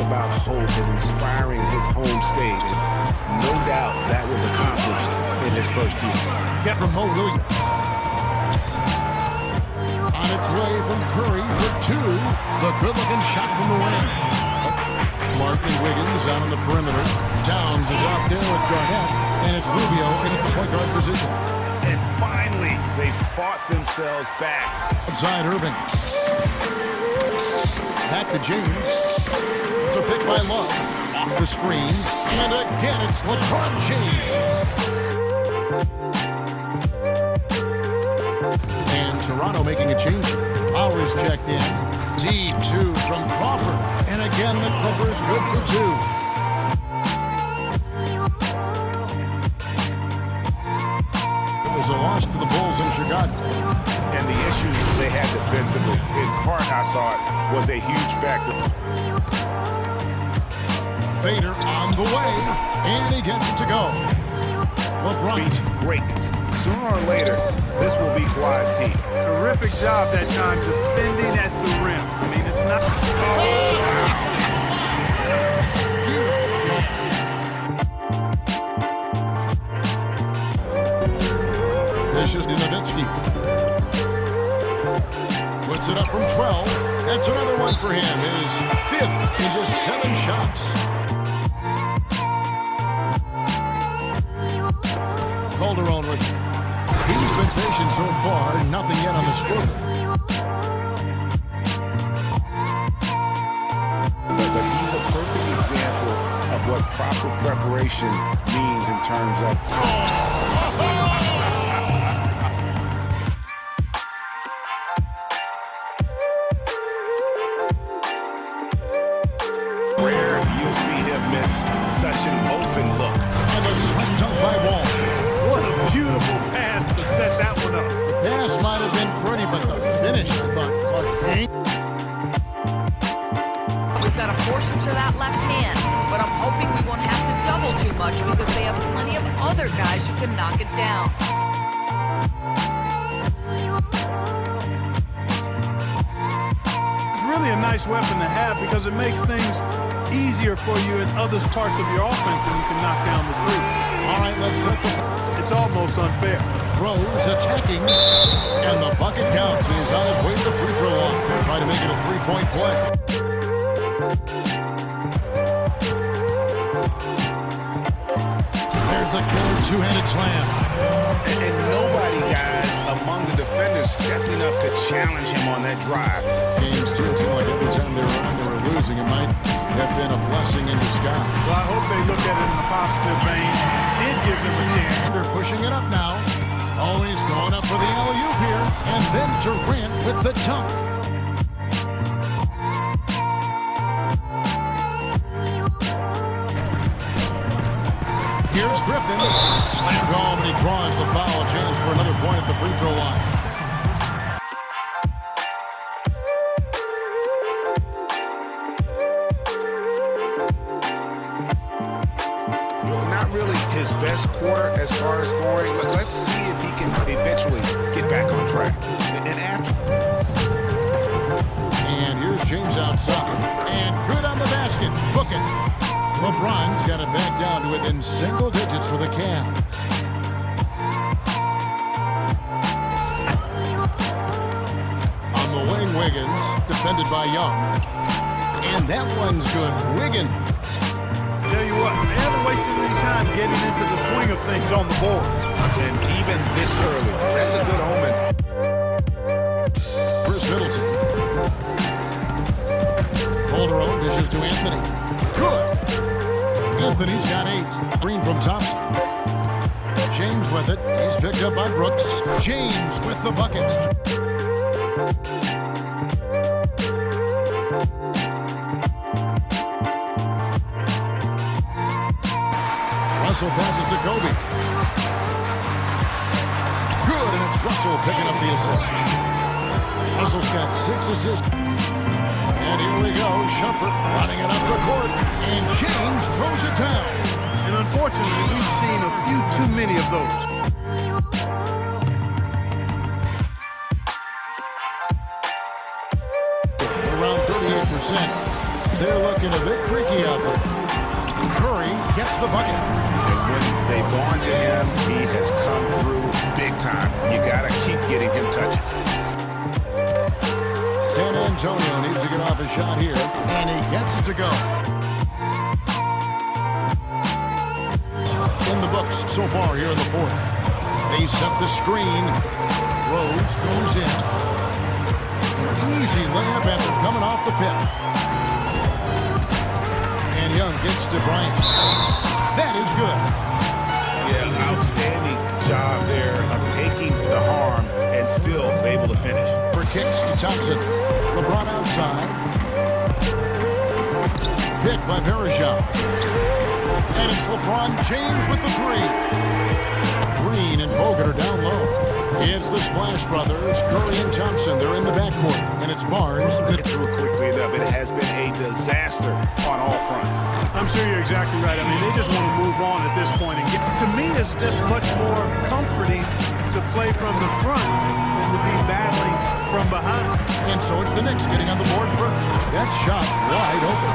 about hope and inspiring his home state. And no doubt that was accomplished in his first year. Get from Mo Williams. On its way from Curry for two. The good-looking shot from the wing. Martin Wiggins out on the perimeter. Downs is out there with Garnett. And it's Rubio in the point guard position. And finally, they fought themselves back. Outside Irving. Back to James. It's a pick by Love. Off the screen. And again, it's LeBron James. And Toronto making a change. Powers checked in. Deep two from Crawford. And again, the Clippers good for two. It was a loss to the Bulls in Chicago. And the issues they had defensively, in part, I thought, was a huge factor. Fader on the way, and he gets it to go. LeBron. Reach greatness. Sooner or later, this will be Kawhi's team. Terrific job that time defending at the rim. I mean, it's not... This is Nowitzki. Puts it up from 12. That's another one for him. His fifth in just 7 shots. Calderon with it. He's been patient so far. Nothing yet on the score. But he's a perfect example of what proper preparation means in terms of... Rare you'll see him miss such an open look. And the slam dunk by Wall. What a beautiful pass to set that one up. The pass might have been pretty, but the finish, I thought, Clark. We've got to force him to that left hand, but I'm hoping we won't have to double too much because they have plenty of other guys who can knock it down. It's really a nice weapon to have because it makes things easier for you in other parts of your offense when you can knock down the three. All right, let's set the... It's almost unfair. Rose attacking, and the bucket counts. He's on his way to the free throw line. They'll try to make it a three-point play. There's the killer two-handed slam. And nobody, guys, among the defenders stepping up to challenge him on that drive. Games too, it seemed like every time they were on, they were losing. It might have been a blessing in disguise. Well, I hope they look at it in a positive vein. Did give them a chance. They're pushing it up now. Always going up for the alley-oop here. And then Durant with the dunk. Here's Griffin. Slammed home, and he draws the foul. A chance for another point at the free throw line. Not really his best quarter as far as scoring. Let's see if he can eventually get back on track. And after. And here's James outside. And good on the basket. Book it. LeBron's got it back down to within single digits for the Cavs. On the wing, Wiggins, defended by Young. And that one's good. Wiggins. Tell you what, they haven't wasted any time getting into the swing of things on the board. And even this early, that's a good omen. Chris Middleton. Calderon dishes to Anthony. Good. Anthony's got 8. Green from Thompson. James with it. He's picked up by Brooks. James with the bucket. Russell passes to Kobe. Good, and it's Russell picking up the assist. Russell's got 6 assists. And here we go, Shumpert running it up the court, and James throws it down. And unfortunately, we've seen a few too many of those. Around 38%. They're looking a bit creaky out there. Curry gets the bucket. And when they've gone to him, he has come through big time. You got to keep getting him touches. San Antonio needs to get off a shot here, and he gets it to go. In the books so far here in the fourth. They set the screen. Rose goes in. Easy layup after coming off the pit. And Young gets to Bryant. That is good. Yeah, outstanding job there of taking the harm and still able to finish. For kicks to Thompson. LeBron outside. Picked by Verajao. And it's LeBron James with the three. Green and Bogut are down low. It's the Splash Brothers, Curry and Thompson. They're in the backcourt. And it's Barnes. And Get through quickly enough. It has been a disaster on all fronts. I'm sure you're exactly right. I mean, they just want to move on at this point. And to me, it's just much more comforting to play from the front than to be battling from behind. And so it's the Knicks getting on the board first. That shot wide open.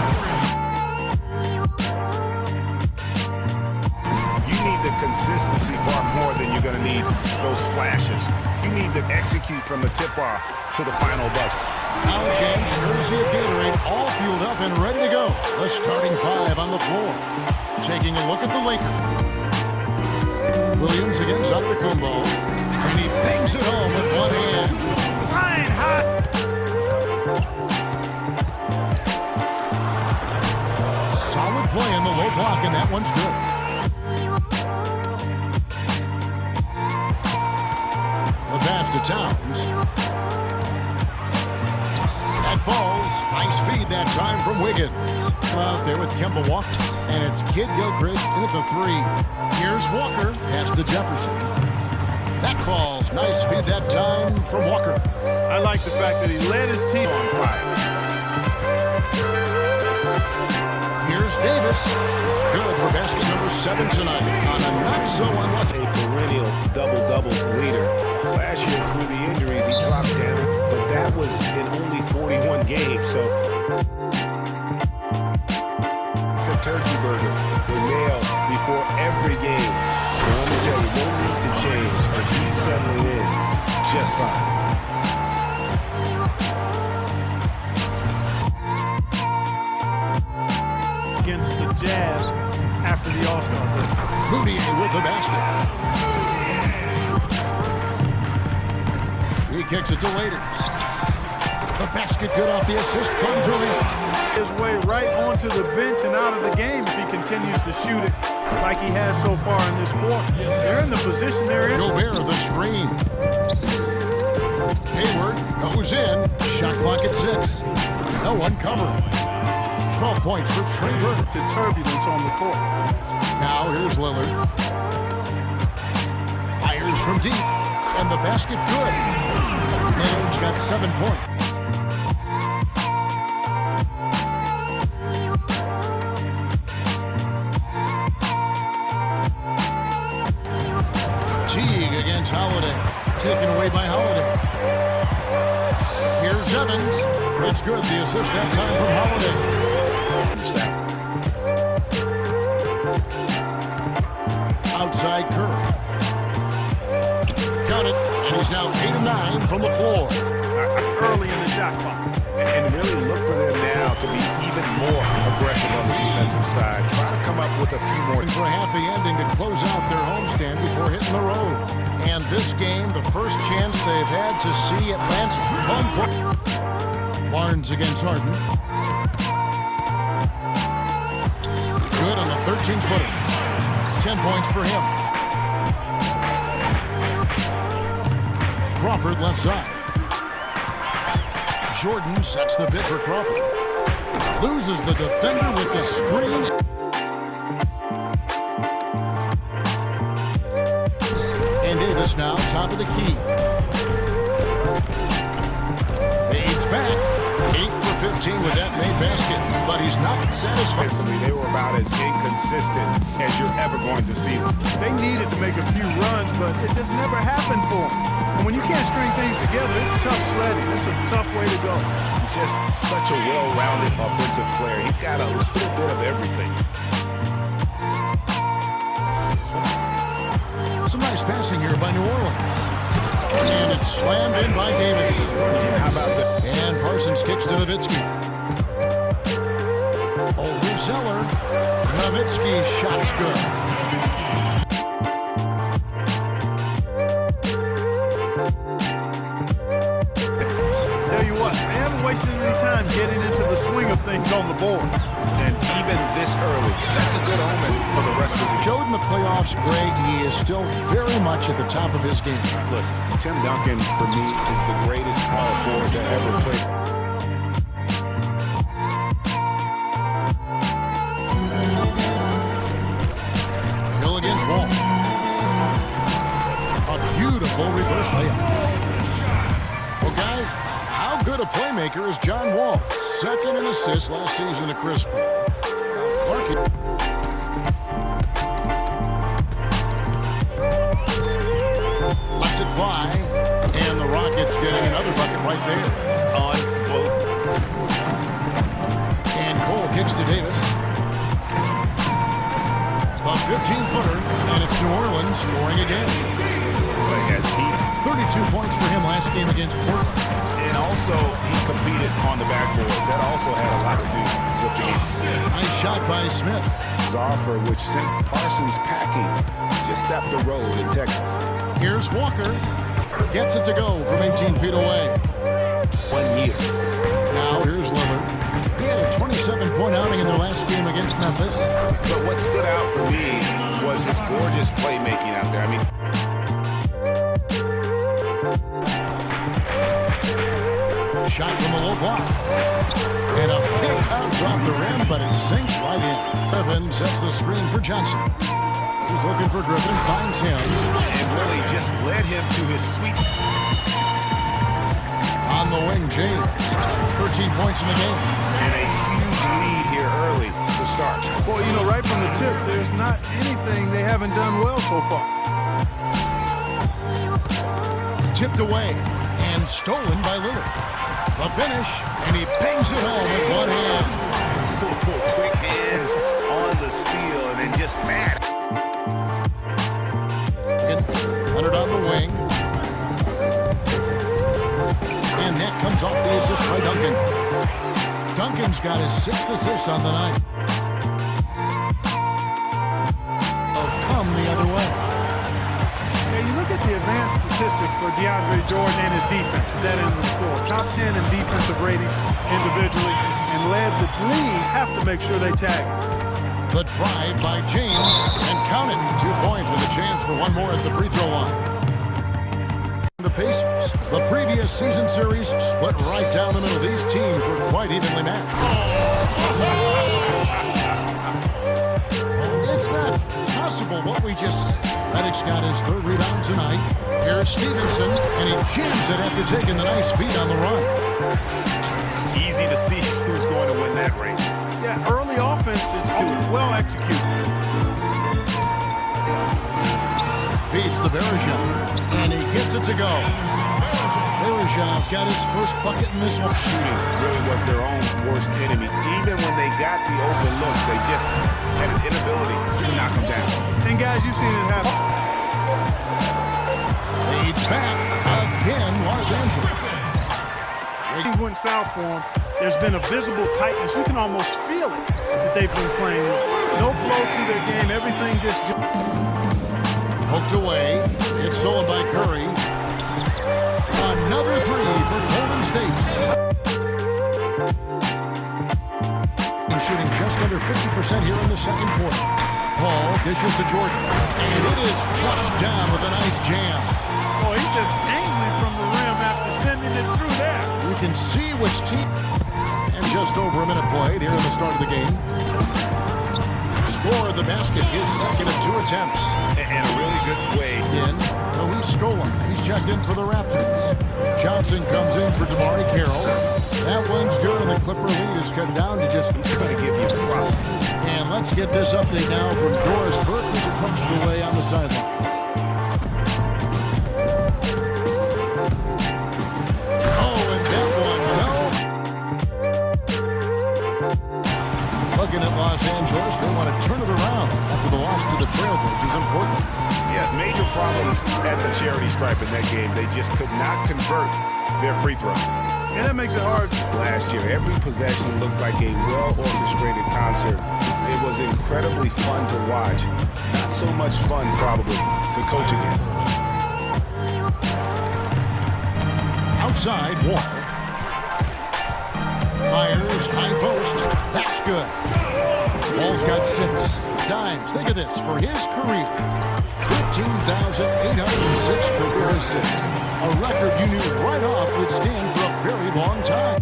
You need the consistency far more than you're going to need those flashes. You need to execute from the tip-off to the final buzzer. Now James, courtesy of Gatorade, all fueled up and ready to go. The starting five on the floor. Taking a look at the Lakers. Williams against Antetokounmpo. And he bangs it home with one hand. Flying hot. Solid play in the low block, and that one's good. The pass to Towns. That falls. Nice feed that time from Wiggins. Out there with Kemba Walker. And it's Kid Gilchrist in at the three. Here's Walker. Pass to Jefferson. That falls. Nice feed that time from Walker. I like the fact that he led his team on fire. Here's Davis. Good for basket number 7 tonight on a not-so-unlucky. A perennial double-doubles leader. Last year, through the injuries, he dropped down, but that was in only 41 games, so it's a turkey burger with mail before every game. So let me tell you, no need to change, but he's settling in just fine. Against the Jazz after the All-Star break. Moody with the basket. He kicks it to Waiters. The basket good off the assist from Durant. His way right onto the bench and out of the game if he continues to shoot it like he has so far in this quarter. They're in the position they're in. Gobert the screen. Hayward goes in. Shot clock at 6. No one covered. 12 points for Trey Burke. To turbulence on the court. Now here's Lillard. Fires from deep. And the basket good. Lillard's got 7 points. Teague against Holiday. Taken away by Holiday. Here's Evans. It's good. The assist that time from Holiday. Outside Curry. Got it. And he's now 8 of 9 from the floor. Early in the shot clock. And really look for them now to be even more aggressive on the defensive side. Try to come up with a few more. For a happy ending to close out their homestand before hitting the road. And this game, the first chance they've had to see Atlanta. Home court. Barnes against Harden. Good on the 13-footer. 10 points for him. Crawford left side. Jordan sets the bid for Crawford. Loses the defender with the screen. And Davis now top of the key. Fades back. 8 for 15 with that made basket, but he's not satisfied. They were about as inconsistent as you're ever going to see them. They needed to make a few runs, but it just never happened for them. And when you can't string things together, it's tough sledding. It's a tough way to go. Just such a well-rounded offensive player. He's got a little bit of everything. Some nice passing here by New Orleans. And it's slammed in by Davis. Yeah, how about that? And Parsons kicks to Nowitzki. Over Zeller. Nowitzki's shot's good. Tell you what, they haven't wasted any time getting into the swing of things on the board. And even this early, that's a good omen for the rest of the Joe in the playoffs, Greg, he is still very much at the top of his game. Listen, Tim Duncan, for me, is the greatest power forward to ever play. Hill against Wall. A beautiful reverse layup. Well, guys, how good a playmaker is John Wall? Second in assists last season to Chris Paul. Lets it fly, and the Rockets getting another bucket right there. And Cole kicks to Davis. A 15-footer, and it's New Orleans scoring again. But has heat. 32 points for him last game against Portland. And also, he competed on the backboards. That also had a lot to do with the game. Nice shot by Smith. His offer, which sent Parsons packing just up the road in Texas. Here's Walker. Gets it to go from 18 feet away. 1 year. Now here's Lillard. He had a 27-point outing in their last game against Memphis. But what stood out for me was his gorgeous playmaking out there. I mean, shot from a low block. And a big bounce off the rim, but it sinks right in. Griffin sets the screen for Johnson. He's looking for Griffin, finds him. and really just led him to his sweet. On the wing, James. 13 points in the game. And a huge lead here early to start. Boy, you know, right from the tip, there's not anything they haven't done well so far. Tipped away and stolen by Lillard. The finish, and he bangs it home with one hand. Quick hands on the steal, and then just mad. Leonard on the wing. And that comes off the assist by Duncan. Duncan's got his 6th assist on the night. Oh, come the other way. Yeah, you look at the advanced statistics for DeAndre Jordan and his defense. That in the score. Top 10 in defensive rating individually, and led the league have to make sure they tag him. The drive by James, and count it. 2 points with a chance for one more at the free throw line. The Pacers, the previous season series split right down the middle. These teams were quite evenly matched. It's not possible what we just said. Reddick's got his 3rd rebound tonight. Here's Stevenson, and he jams it after taking the nice feed on the run. Easy to see who's going to win that race. Yeah, early offense is well executed. Feeds to Bergeron, and he gets it to go. Bergeron's got his first bucket in this one. Shooting really was their own worst enemy. Even when they got the open looks, they just had an inability to knock them down. And guys, you've seen it happen. Fades back again, Los Angeles. Things went south for them. There's been a visible tightness. You can almost feel it that they've been playing with. No flow to their game. Everything just... Poked away. It's stolen by Curry. Another 3 for Golden State. And shooting just under 50% here in the second quarter. Paul dishes to Jordan. And it is flushed down with a nice jam. Oh, he's just angling from the rim after sending it through there. You can see which team. And just over a minute played here in the start of the game. Score of the basket, his second of 2 attempts. And a really good way. In Luis Scola. He's checked in for the Raptors. Johnson comes in for DeMarre Carroll. That one's good, and the Clipper lead is cut down to just... He's going to give you a problem. And let's get this update now from Doris Burke as it comes the way on the sideline. Oh, and that one, no. Looking at Los Angeles, they want to turn it around after the loss to the Trailblazers in Portland. Yeah, major problems at the charity stripe in that game. They just could not convert their free throws. And that makes it hard. Last year, every possession looked like a well-orchestrated concert. It was incredibly fun to watch. Not so much fun, probably, to coach against. Outside, Wall. Fires, high post. That's good. Wall's got 6. Dimes, think of this, for his career. 15,806 career assists. A record you knew right off would stand for a very long time.